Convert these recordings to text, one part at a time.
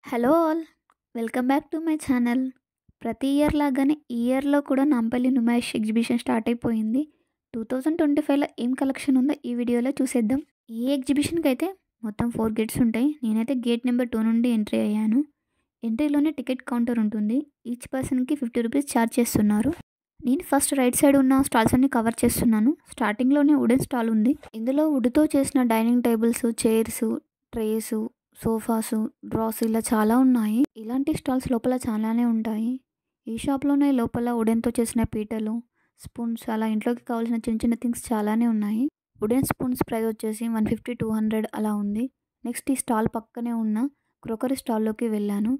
Hello all, welcome back to my channel. ప్రతి year లాగానే ఈ ఇయర్లో కూడా నాంపల్లి నుమాయిష్ ఎగ్జిబిషన్ స్టార్ట్ అయిపోయింది. 2025లో ఏం కలెక్షన్ ఉందో ఈ వీడియోలో చూసేద్దాం. ఈ ఎగ్జిబిషన్కి అయితే మొత్తం 4 గేట్స్ ఉంటాయి. నేనైతే గేట్ నెంబర్ 2 నుండి ఎంట్రీ అయ్యాను. ఎంట్రీలోనే టికెట్ కౌంటర్ ఉంటుంది. ఈచ్ పర్సన్కి 50 రూపీస్ ఛార్జ్ చేస్తున్నారు. నేను ఫస్ట్ రైట్ సైడ్ ఉన్న స్టాల్స్ అన్ని కవర్ చేస్తున్నాను. స్టార్టింగ్లోనే వుడెన్ స్టాల్ ఉంది. ఇందులో వుడ్తో చేసిన dining tables, chairs, trays, sofas, drawers ఇలా చాలా ఉన్నాయి. ఇలాంటి స్టాల్స్ లోపల చాలానే ఉంటాయి. ఈ షాప్లోనే లోపల వుడెన్తో చేసిన పీటలు, స్పూన్స్ అలా ఇంట్లోకి కావాల్సిన చిన్న చిన్న థింగ్స్ చాలానే ఉన్నాయి. వుడెన్ స్పూన్స్ ప్రైస్ వచ్చేసి 150, 200 అలా ఉంది. నెక్స్ట్ ఈ స్టాల్ పక్కనే ఉన్న క్రోకరీ స్టాల్లోకి వెళ్ళాను.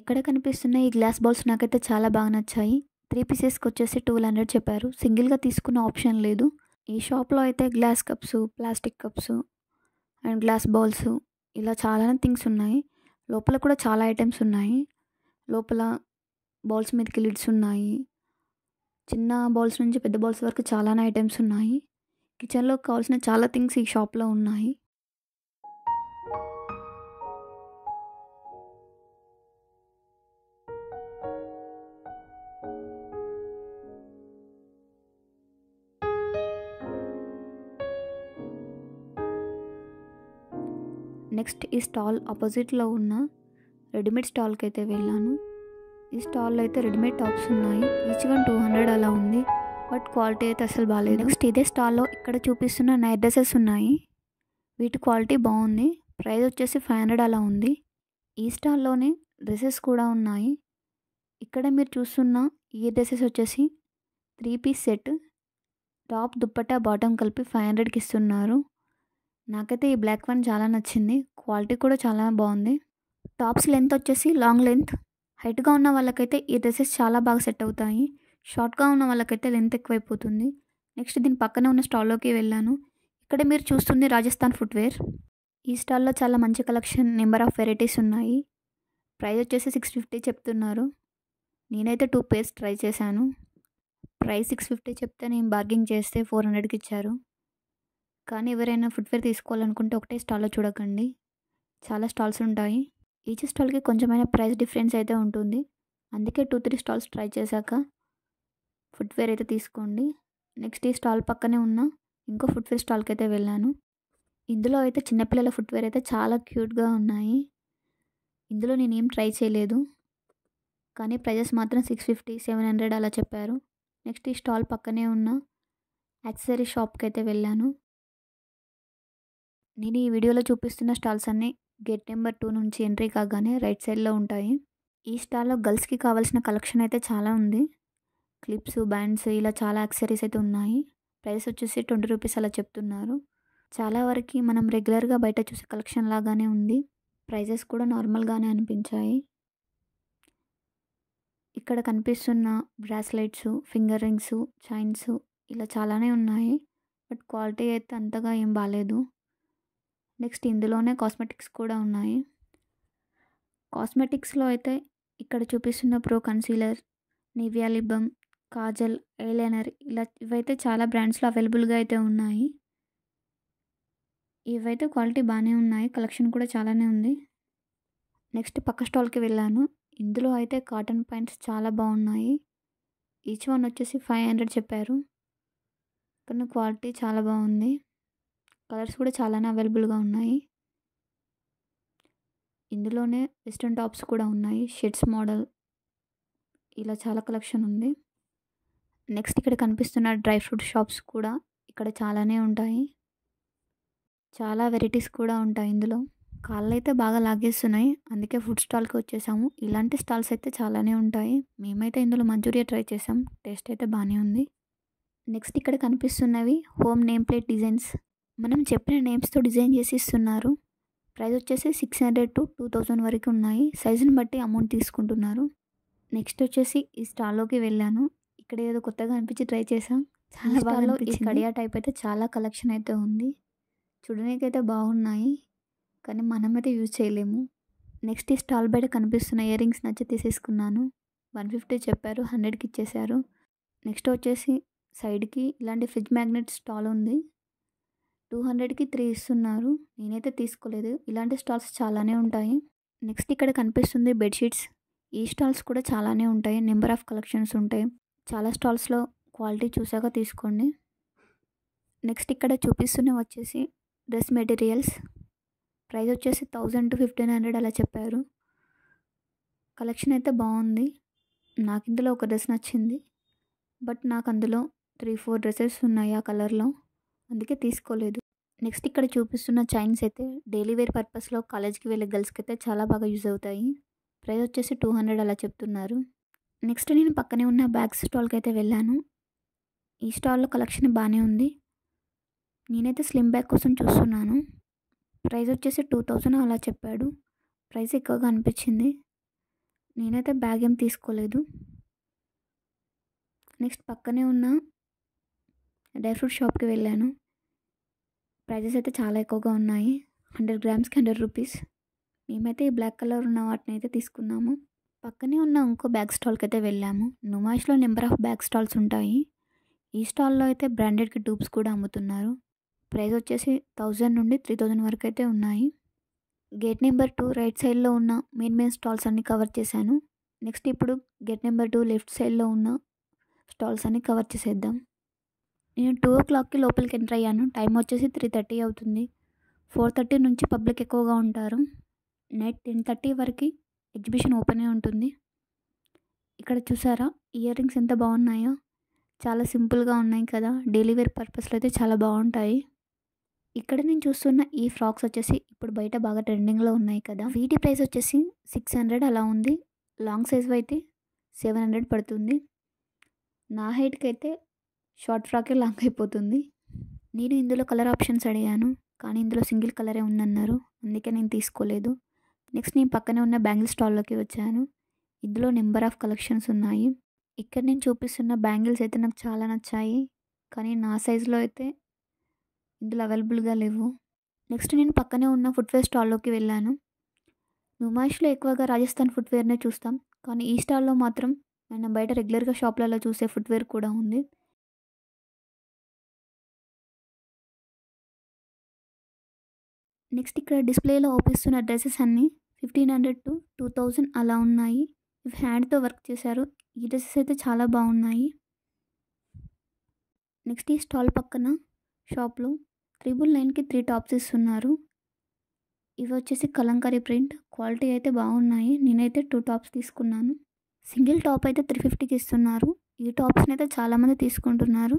ఇక్కడ కనిపిస్తున్న ఈ గ్లాస్ బౌల్స్ నాకైతే చాలా బాగా నచ్చాయి. 3 పీసెస్కి వచ్చేసి 1200 చెప్పారు. సింగిల్గా తీసుకున్న ఆప్షన్ లేదు. ఈ షాప్లో అయితే glass cups, plastic cups and glass bowls ఇలా చాలా థింగ్స్ ఉన్నాయి. లోపల కూడా చాలా ఐటమ్స్ ఉన్నాయి. లోపల బౌల్స్ మీదకి లిడ్స్ ఉన్నాయి. చిన్న బౌల్స్ నుంచి పెద్ద బౌల్స్ వరకు చాలానే ఐటమ్స్ ఉన్నాయి. కిచెన్లో కావాల్సిన చాలా థింగ్స్ ఈ షాప్లో ఉన్నాయి. నెక్స్ట్ ఈ స్టాల్ ఆపోజిట్లో ఉన్న రెడీమేడ్ స్టాల్కి అయితే వెళ్ళాను. ఈ స్టాల్లో అయితే రెడీమేడ్ టాప్స్ ఉన్నాయి. ఈచ్ వన్ 200 అలా ఉంది. బట్ క్వాలిటీ అయితే అసలు బాగాలేదు. నెక్స్ట్ ఇదే స్టాల్లో ఇక్కడ చూపిస్తున్న నైట్ డ్రెస్సెస్ ఉన్నాయి. వీటి క్వాలిటీ బాగుంది. ప్రైస్ వచ్చేసి 500 అలా ఉంది. ఈ స్టాల్లోనే డ్రెస్సెస్ కూడా ఉన్నాయి. ఇక్కడ మీరు చూస్తున్న ఈ డ్రెస్సెస్ వచ్చేసి 3 piece set, top dupatta bottom కలిపి 500కి ఇస్తున్నారు. నాకైతే ఈ బ్లాక్ వన్ చాలా నచ్చింది. క్వాలిటీ కూడా చాలా బాగుంది. టాప్స్ లెంత్ వచ్చేసి లాంగ్ లెంత్. హైట్గా ఉన్న వాళ్ళకైతే ఈ డ్రెస్సెస్ చాలా బాగా సెట్ అవుతాయి. షార్ట్గా ఉన్న వాళ్ళకైతే లెంత్ ఎక్కువైపోతుంది. నెక్స్ట్ దీని పక్కన ఉన్న స్టాల్లోకి వెళ్ళాను. ఇక్కడ మీరు చూస్తుంది రాజస్థాన్ ఫుట్వేర్. ఈ స్టాల్లో చాలా మంచి కలెక్షన్, నెంబర్ ఆఫ్ వెరైటీస్ ఉన్నాయి. ప్రైస్ వచ్చేసి 650 చెప్తున్నారు. నేనైతే 2 పేర్స్ ట్రై చేశాను. ప్రైస్ 650 చెప్తే నేను బార్గింగ్ చేస్తే 400కి ఇచ్చారు. కానీ ఎవరైనా ఫుట్వేర్ తీసుకోవాలనుకుంటే ఒకటే స్టాల్లో చూడకండి, చాలా స్టాల్స్ ఉంటాయి. ఈచ్ స్టాల్కి కొంచెమైనా ప్రైస్ డిఫరెన్స్ అయితే ఉంటుంది. అందుకే 2-3 స్టాల్స్ ట్రై చేశాక ఫుట్వేర్ అయితే తీసుకోండి. నెక్స్ట్ ఈ స్టాల్ పక్కనే ఉన్న ఇంకో ఫుట్వేర్ స్టాల్కి అయితే వెళ్ళాను. ఇందులో అయితే చిన్నపిల్లల ఫుట్వేర్ అయితే చాలా క్యూట్గా ఉన్నాయి. ఇందులో నేనేం ట్రై చేయలేదు, కానీ ప్రైజెస్ మాత్రం 650, 700 అలా చెప్పారు. నెక్స్ట్ ఈ స్టాల్ పక్కనే ఉన్న యాక్సెసరీ షాప్కి అయితే వెళ్ళాను. నేను ఈ వీడియోలో చూపిస్తున్న స్టాల్స్ అన్నీ గేట్ నెంబర్ 2 నుంచి ఎంట్రీ కాగానే రైట్ సైడ్లో ఉంటాయి. ఈ స్టాల్లో గర్ల్స్కి కావాల్సిన కలెక్షన్ అయితే చాలా ఉంది. క్లిప్స్, బ్యాండ్స్ ఇలా చాలా యాక్సెసరీస్ అయితే ఉన్నాయి. ప్రైస్ వచ్చేసి 20 రూపీస్ అలా చెప్తున్నారు. చాలా వరకు మనం రెగ్యులర్గా బయట చూసే కలెక్షన్ లాగానే ఉంది. ప్రైజెస్ కూడా నార్మల్గానే అనిపించాయి. ఇక్కడ కనిపిస్తున్న బ్రాస్లెట్స్, ఫింగర్ రింగ్స్, చైన్స్ ఇలా చాలానే ఉన్నాయి. బట్ క్వాలిటీ అయితే అంతగా ఏం బాగాలేదు. నెక్స్ట్ ఇందులోనే కాస్మెటిక్స్ కూడా ఉన్నాయి. కాస్మెటిక్స్లో అయితే ఇక్కడ చూపిస్తున్న pro concealer, Nivea lip balm, Kajal, eyeliner ఇలా ఇవైతే చాలా బ్రాండ్స్లో అవైలబుల్గా అయితే ఉన్నాయి. ఇవైతే క్వాలిటీ బాగానే ఉన్నాయి. కలెక్షన్ కూడా చాలానే ఉంది. నెక్స్ట్ పక్క స్టాల్కి వెళ్ళాను. ఇందులో అయితే కాటన్ ప్యాంట్స్ చాలా బాగున్నాయి. ఈచ్ వన్ వచ్చేసి 500 చెప్పారు. కానీ క్వాలిటీ చాలా బాగుంది. కలర్స్ కూడా చాలానే అవైలబుల్గా ఉన్నాయి. ఇందులోనే వెస్ట్రన్ టాప్స్ కూడా ఉన్నాయి. షర్ట్స్ మోడల్ ఇలా చాలా కలెక్షన్ ఉంది. నెక్స్ట్ ఇక్కడ కనిపిస్తున్న డ్రై ఫ్రూట్ షాప్స్ కూడా ఇక్కడ చాలానే ఉంటాయి. చాలా వెరైటీస్ కూడా ఉంటాయి ఇందులో. కాళ్ళు అయితే బాగా లాగేస్తున్నాయి, అందుకే ఫుడ్ స్టాల్కి వచ్చేసాము. ఇలాంటి స్టాల్స్ అయితే చాలానే ఉంటాయి. మేమైతే ఇందులో మంచూరియా ట్రై చేసాం. టేస్ట్ అయితే బాగానే ఉంది. నెక్స్ట్ ఇక్కడ కనిపిస్తున్నవి హోమ్ నేమ్ ప్లేట్ డిజైన్స్. మనం చెప్పిన నేమ్స్తో డిజైన్ చేసి ఇస్తున్నారు. ప్రైస్ వచ్చేసి 600 to 2000 వరకు ఉన్నాయి. సైజుని బట్టి అమౌంట్ తీసుకుంటున్నారు. నెక్స్ట్ వచ్చేసి ఈ స్టాల్లోకి వెళ్ళాను. ఇక్కడ ఏదో కొత్తగా అనిపించి ట్రై చేసాం. చాలా బాగా ఈ కడియా టైప్ అయితే చాలా కలెక్షన్ అయితే ఉంది. చూడడానికైతే బాగున్నాయి, కానీ మనమైతే యూజ్ చేయలేము. నెక్స్ట్ ఈ స్టాల్ బయట కనిపిస్తున్న ఇయర్ రింగ్స్ నచ్చి తీసేసుకున్నాను. 150 చెప్పారు, 100కి ఇచ్చేశారు. నెక్స్ట్ వచ్చేసి సైడ్కి ఇలాంటి ఫ్రిడ్జ్ మ్యాగ్నెట్ స్టాల్ ఉంది. 200కి 3 ఇస్తున్నారు. నేనైతే తీసుకోలేదు. ఇలాంటి స్టాల్స్ చాలానే ఉంటాయి. నెక్స్ట్ ఇక్కడ కనిపిస్తుంది బెడ్‌షీట్స్. ఈ స్టాల్స్ కూడా చాలానే ఉంటాయి. నెంబర్ ఆఫ్ కలెక్షన్స్ ఉంటాయి. చాలా స్టాల్స్‌లో క్వాలిటీ చూసాక తీసుకోండి. నెక్స్ట్ ఇక్కడ చూపిస్తున్నవి వచ్చేసి డ్రెస్ మెటీరియల్స్. ప్రైస్ వచ్చేసి 1000-1500 అలా చెప్పారు. కలెక్షన్ అయితే బాగుంది. నాకు ఇందులో ఒక డ్రెస్ నచ్చింది. బట్ నాకు అందులో 3-4 డ్రెసెస్ ఉన్నాయి ఆ కలర్‌లో. అందుకే తీసుకోలేదు. నెక్స్ట్ ఇక్కడ చూపిస్తున్న చైన్స్ అయితే డైలీ వేర్ పర్పస్‌లో కాలేజ్‌కి వెళ్ళే గర్ల్స్‌కి అయితే చాలా బాగా యూజ్ అవుతాయి. ప్రైస్ వచ్చేసి 200 అలా చెప్తున్నారు. నెక్స్ట్ నేను పక్కనే ఉన్న బ్యాగ్స్ స్టాల్‌కి అయితే వెళ్ళాను. ఈ స్టాల్‌లో కలెక్షన్ బాగానే ఉంది. నేనైతే స్లిమ్ బ్యాగ్ కోసం చూస్తున్నాను. ప్రైస్ వచ్చేసి 2000 అలా చెప్పాడు. ప్రైస్ ఎక్కువగా అనిపించింది. నేనైతే బ్యాగ్ ఏం తీసుకోలేదు. నెక్స్ట్ పక్కనే ఉన్న డ్రై ఫ్రూట్ షాప్‌కి వెళ్ళాను. ప్రైజెస్ అయితే చాలా ఎక్కువగా ఉన్నాయి. 100 గ్రామ్స్‌కి 100 రూపీస్. మేమైతే ఈ బ్లాక్ కలర్ ఉన్న వాటిని అయితే తీసుకున్నాము. పక్కనే ఉన్న ఇంకో బ్యాగ్ స్టాల్‌కి అయితే వెళ్ళాము. నుమాయిష్‌లో నెంబర్ ఆఫ్ బ్యాగ్ స్టాల్స్ ఉంటాయి. ఈ స్టాల్‌లో అయితే బ్రాండెడ్‌కి ట్యూబ్స్ కూడా అమ్ముతున్నారు. ప్రైస్ వచ్చేసి 1000 నుండి 3000 వరకు అయితే ఉన్నాయి. గేట్ నెంబర్ 2 రైట్ సైడ్‌లో ఉన్న మెయిన్ స్టాల్స్ అన్నీ కవర్ చేశాను. నెక్స్ట్ ఇప్పుడు గేట్ నెంబర్ 2 లెఫ్ట్ సైడ్‌లో ఉన్న స్టాల్స్ అన్నీ కవర్ చేసేద్దాం. నేను 2:00కి లోపలికి ఎంటర్ అయ్యాను. టైం వచ్చేసి 3:30 అవుతుంది. 4:30 నుంచి పబ్లిక్ ఎక్కువగా ఉంటారు. నైట్ 10:30 వరకు ఎగ్జిబిషన్ ఓపెనే ఉంటుంది. ఇక్కడ చూసారా ఇయర్ రింగ్స్ ఎంత బాగున్నాయో. చాలా సింపుల్గా ఉన్నాయి కదా. డైలీ వేర్ పర్పస్లో అయితే చాలా బాగుంటాయి. ఇక్కడ నేను చూస్తున్న ఈ ఫ్రాక్స్ వచ్చేసి ఇప్పుడు బయట బాగా ట్రెండింగ్లో ఉన్నాయి కదా. వీటి ప్రైస్ వచ్చేసి 600 అలా ఉంది. లాంగ్ సైజ్ అయితే 700 పడుతుంది. నా హైట్కి అయితే షార్ట్ ఫ్రాకే లాంగ్ అయిపోతుంది. నేను ఇందులో కలర్ ఆప్షన్స్ అడిగాను, కానీ ఇందులో సింగిల్ కలరే ఉందన్నారు. అందుకే నేను తీసుకోలేదు. నెక్స్ట్ నేను పక్కనే ఉన్న బ్యాంగిల్ స్టాల్లోకి వచ్చాను. ఇందులో నెంబర్ ఆఫ్ కలెక్షన్స్ ఉన్నాయి. ఇక్కడ నేను చూపిస్తున్న బ్యాంగిల్స్ అయితే నాకు చాలా నచ్చాయి, కానీ నా సైజులో అయితే ఇందులో అవైలబుల్గా లేవు. నెక్స్ట్ నేను పక్కనే ఉన్న ఫుట్వేర్ స్టాల్లోకి వెళ్ళాను. నుమాయిష్లో ఎక్కువగా రాజస్థాన్ ఫుట్వేర్నే చూస్తాం, కానీ ఈ స్టాల్లో మాత్రం మనం బయట రెగ్యులర్గా షాప్లలో చూసే ఫుట్వేర్ కూడా ఉంది. నెక్స్ట్ ఇక్కడ డిస్ప్లేలో అవుపిస్తున్న డ్రెస్సెస్ అన్నీ 1500-2000 అలా ఉన్నాయి. ఇవి హ్యాండ్తో వర్క్ చేశారు. ఈ డ్రెస్సెస్ అయితే చాలా బాగున్నాయి. నెక్స్ట్ ఈ స్టాల్ పక్కన షాప్లో 999కి 3 టాప్స్ ఇస్తున్నారు. ఇవి వచ్చేసి కలంకారీ ప్రింట్. క్వాలిటీ అయితే బాగున్నాయి. నేనైతే 2 టాప్స్ తీసుకున్నాను. సింగిల్ టాప్ అయితే 350కి ఇస్తున్నారు. ఈ టాప్స్ని అయితే చాలామంది తీసుకుంటున్నారు.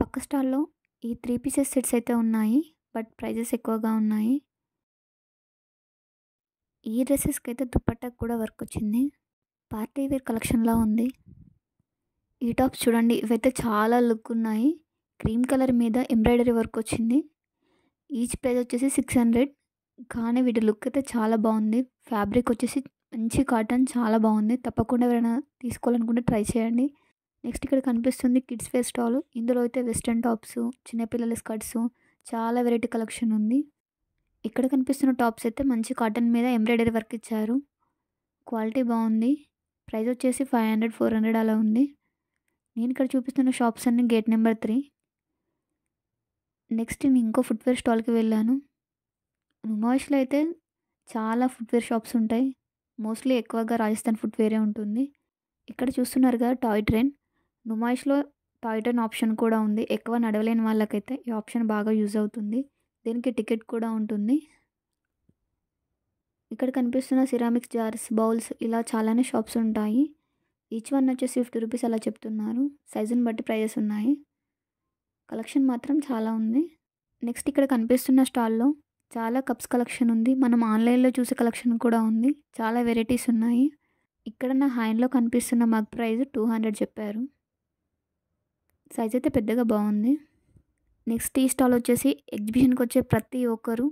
పక్క స్టాల్లో ఈ 3 పీసెస్ సెట్స్ అయితే ఉన్నాయి, బట్ ప్రైజెస్ ఎక్కువగా ఉన్నాయి. ఈ డ్రెస్సెస్కి అయితే దుపట్టాకు కూడా వర్క్ వచ్చింది. పార్టీ వేర్ కలెక్షన్లా ఉంది. ఈ టాప్స్ చూడండి, ఇవైతే చాలా లుక్ ఉన్నాయి. క్రీమ్ కలర్ మీద ఎంబ్రాయిడరీ వర్క్ వచ్చింది. ఈచ్ ప్రైస్ వచ్చేసి 600. కానీ వీటి లుక్ అయితే చాలా బాగుంది. ఫ్యాబ్రిక్ వచ్చేసి మంచి కాటన్, చాలా బాగుంది. తప్పకుండా ఎవరైనా తీసుకోవాలనుకుంటే ట్రై చేయండి. నెక్స్ట్ ఇక్కడ కనిపిస్తుంది కిడ్స్ వేర్ స్టాల్. ఇందులో అయితే వెస్ట్రన్ టాప్స్, చిన్నపిల్లల స్కర్ట్స్, చాలా వెరైటీ కలెక్షన్ ఉంది. ఇక్కడ కనిపిస్తున్న టాప్స్ అయితే మంచి కాటన్ మీద ఎంబ్రాయిడరీ వర్క్ ఇచ్చారు. క్వాలిటీ బాగుంది. ప్రైస్ వచ్చేసి 500-400 అలా ఉంది. నేను ఇక్కడ చూపిస్తున్న షాప్స్ అన్నీ గేట్ నెంబర్ 3. నెక్స్ట్ నేను ఇంకో ఫుట్వేర్ స్టాల్కి వెళ్ళాను. నుమాయిష్లో అయితే చాలా ఫుట్వేర్ షాప్స్ ఉంటాయి. మోస్ట్లీ ఎక్కువగా రాజస్థాన్ ఫుట్వేరే ఉంటుంది. ఇక్కడ చూస్తున్నారు కదా టాయ్ ట్రైన్. నుమాయిష్లో టాయ్ ట్రైన్ ఆప్షన్ కూడా ఉంది. ఎక్కువ నడవలేని వాళ్ళకైతే ఈ ఆప్షన్ బాగా యూజ్ అవుతుంది. దీనికి టికెట్ కూడా ఉంటుంది. ఇక్కడ కనిపిస్తున్న సిరామిక్స్ జార్స్, బౌల్స్ ఇలా చాలానే షాప్స్ ఉంటాయి. ఈచ్ వన్ వచ్చేసి 50 రూపీస్ అలా చెప్తున్నారు. సైజుని బట్టి ప్రైజెస్ ఉన్నాయి. కలెక్షన్ మాత్రం చాలా ఉంది. నెక్స్ట్ ఇక్కడ కనిపిస్తున్న స్టాల్లో చాలా కప్స్ కలెక్షన్ ఉంది. మనం ఆన్లైన్లో చూసే కలెక్షన్ కూడా ఉంది. చాలా వెరైటీస్ ఉన్నాయి. ఇక్కడ నా హ్యాండ్లో కనిపిస్తున్న మగ్ ప్రైస్ 200 చెప్పారు. సైజ్ అయితే పెద్దగా బాగుంది. నెక్స్ట్ ఈ స్టాల్ వచ్చేసి ఎగ్జిబిషన్కి వచ్చే ప్రతి ఒక్కరు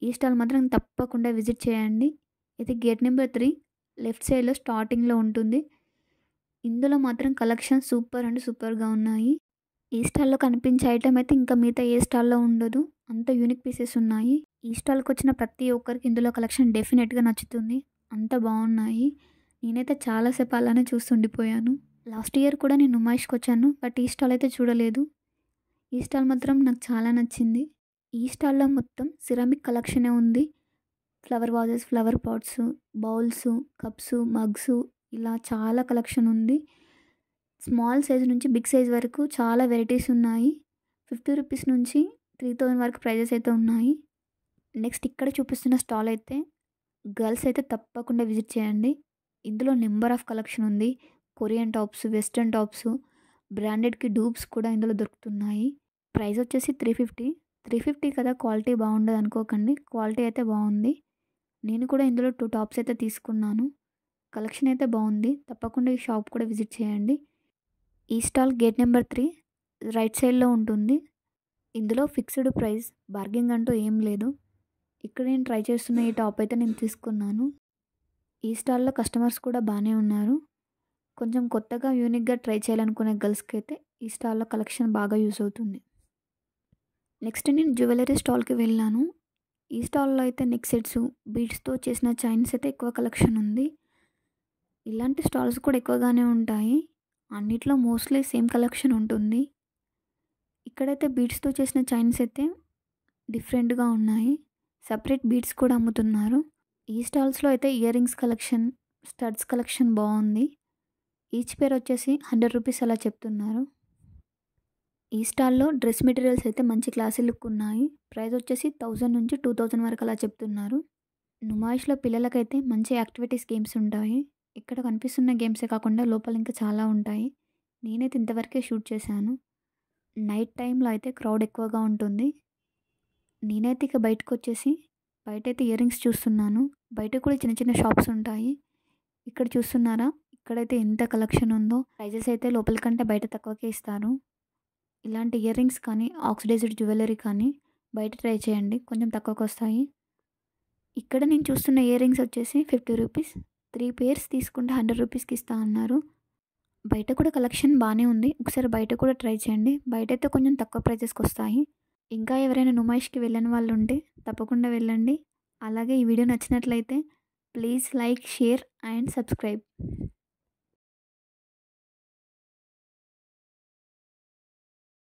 ఈ స్టాల్ మాత్రం తప్పకుండా విజిట్ చేయండి. ఇది గేట్ నెంబర్ 3 లెఫ్ట్ సైడ్లో స్టార్టింగ్లో ఉంటుంది. ఇందులో మాత్రం కలెక్షన్ సూపర్ అంటే సూపర్గా ఉన్నాయి. ఈ స్టాల్లో కనిపించే ఐటమ్ అయితే ఇంకా మిగతా ఏ స్టాల్లో ఉండదు. అంత యూనిక్ పీసెస్ ఉన్నాయి. ఈ స్టాల్కి వచ్చిన ప్రతి ఒక్కరికి ఇందులో కలెక్షన్ డెఫినెట్గా నచ్చుతుంది. అంత బాగున్నాయి. నేనైతే చాలాసేపు అలానే చూస్తుండిపోయాను. లాస్ట్ ఇయర్ కూడా నేను నుమాయిష్కి వచ్చాను, బట్ ఈ స్టాల్ అయితే చూడలేదు. ఈ స్టాల్ మాత్రం నాకు చాలా నచ్చింది. ఈ స్టాల్లో మొత్తం సిరామిక్ కలెక్షనే ఉంది. Flower vases, flower pots, bowls, cups, mugs ఇలా చాలా కలెక్షన్ ఉంది. స్మాల్ సైజ్ నుంచి బిగ్ సైజ్ వరకు చాలా వెరైటీస్ ఉన్నాయి. 50 రూపీస్ నుంచి 3000 వరకు ప్రైజెస్ అయితే ఉన్నాయి. నెక్స్ట్ ఇక్కడ చూపిస్తున్న స్టాల్ అయితే గర్ల్స్ అయితే తప్పకుండా విజిట్ చేయండి. ఇందులో నెంబర్ ఆఫ్ కలెక్షన్ ఉంది. కొరియన్ టాప్స్, వెస్ట్రన్ టాప్స్, బ్రాండెడ్కి డూప్స్ కూడా ఇందులో దొరుకుతున్నాయి. ప్రైస్ వచ్చేసి 350 కదా, క్వాలిటీ బాగుండదు అనుకోకండి, క్వాలిటీ అయితే బాగుంది. నేను కూడా ఇందులో 2 టాప్స్ అయితే తీసుకున్నాను. కలెక్షన్ అయితే బాగుంది. తప్పకుండా ఈ షాప్ కూడా విజిట్ చేయండి. ఈ స్టాల్ గేట్ నెంబర్ 3 రైట్ సైడ్లో ఉంటుంది. ఇందులో ఫిక్స్డ్ ప్రైస్, బార్గెనింగ్ అంటూ ఏం లేదు. ఇక్కడ నేను ట్రై చేస్తున్న ఈ టాప్ అయితే నేను తీసుకున్నాను. ఈ స్టాల్లో కస్టమర్స్ కూడా బాగానే ఉన్నారు. కొంచెం కొత్తగా యూనిక్గా ట్రై చేయాలనుకునే గర్ల్స్కి అయితే ఈ స్టాల్లో కలెక్షన్ బాగా యూస్ అవుతుంది. నెక్స్ట్ నేను జ్యువెలరీ స్టాల్కి వెళ్ళాను. ఈ స్టాల్లో అయితే నెక్ సెట్స్, బీడ్స్తో చేసిన చైన్స్ అయితే ఎక్కువ కలెక్షన్ ఉంది. ఇలాంటి స్టాల్స్ కూడా ఎక్కువగానే ఉంటాయి. అన్నిట్లో మోస్ట్లీ సేమ్ కలెక్షన్ ఉంటుంది. ఇక్కడైతే బీడ్స్తో చేసిన చైన్స్ అయితే డిఫరెంట్గా ఉన్నాయి. సపరేట్ బీడ్స్ కూడా అమ్ముతున్నారు. ఈ స్టాల్స్లో అయితే ear rings collection, studs collection బాగుంది. ఈచ్ పేర్ వచ్చేసి 100 రూపీస్ అలా చెప్తున్నారు. ఈ స్టాల్లో డ్రెస్ మెటీరియల్స్ అయితే మంచి క్లాసీ లుక్ ఉన్నాయి. ప్రైస్ వచ్చేసి 1000 నుంచి 2000 వరకు అలా చెప్తున్నారు. నుమాయిష్లో పిల్లలకైతే మంచి యాక్టివిటీస్ గేమ్స్ ఉంటాయి. ఇక్కడ కనిపిస్తున్న గేమ్సే కాకుండా లోపల ఇంకా చాలా ఉంటాయి. నేనైతే ఇంతవరకే షూట్ చేశాను. నైట్ టైంలో అయితే క్రౌడ్ ఎక్కువగా ఉంటుంది. నేనైతే ఇక బయటకు వచ్చేసి బయటైతే ఇయర్ రింగ్స్ చూస్తున్నాను. బయట కూడా చిన్న చిన్న షాప్స్ ఉంటాయి. ఇక్కడ చూస్తున్నారా, ఇక్కడైతే ఎంత కలెక్షన్ ఉందో. ప్రైజెస్ అయితే లోపల కంటే బయట తక్కువకే ఇస్తారు. ఇలాంటి ఇయర్ రింగ్స్ కానీ, ఆక్సిడైజ్డ్ జ్యువెలరీ కానీ బయట ట్రై చేయండి, కొంచెం తక్కువకు వస్తాయి. ఇక్కడ నేను చూస్తున్న ఇయర్ రింగ్స్ వచ్చేసి 50 రూపీస్. 3 పేర్స్ తీసుకుంటే 100 రూపీస్కి ఇస్తా అన్నారు. బయట కూడా కలెక్షన్ బాగానే ఉంది. ఒకసారి బయట కూడా ట్రై చేయండి. బయట అయితే కొంచెం తక్కువ ప్రైజెస్కి వస్తాయి. ఇంకా ఎవరైనా నుమాయిష్కి వెళ్ళని వాళ్ళు ఉంటే తప్పకుండా వెళ్ళండి. అలాగే ఈ వీడియో నచ్చినట్లయితే please like, share and subscribe.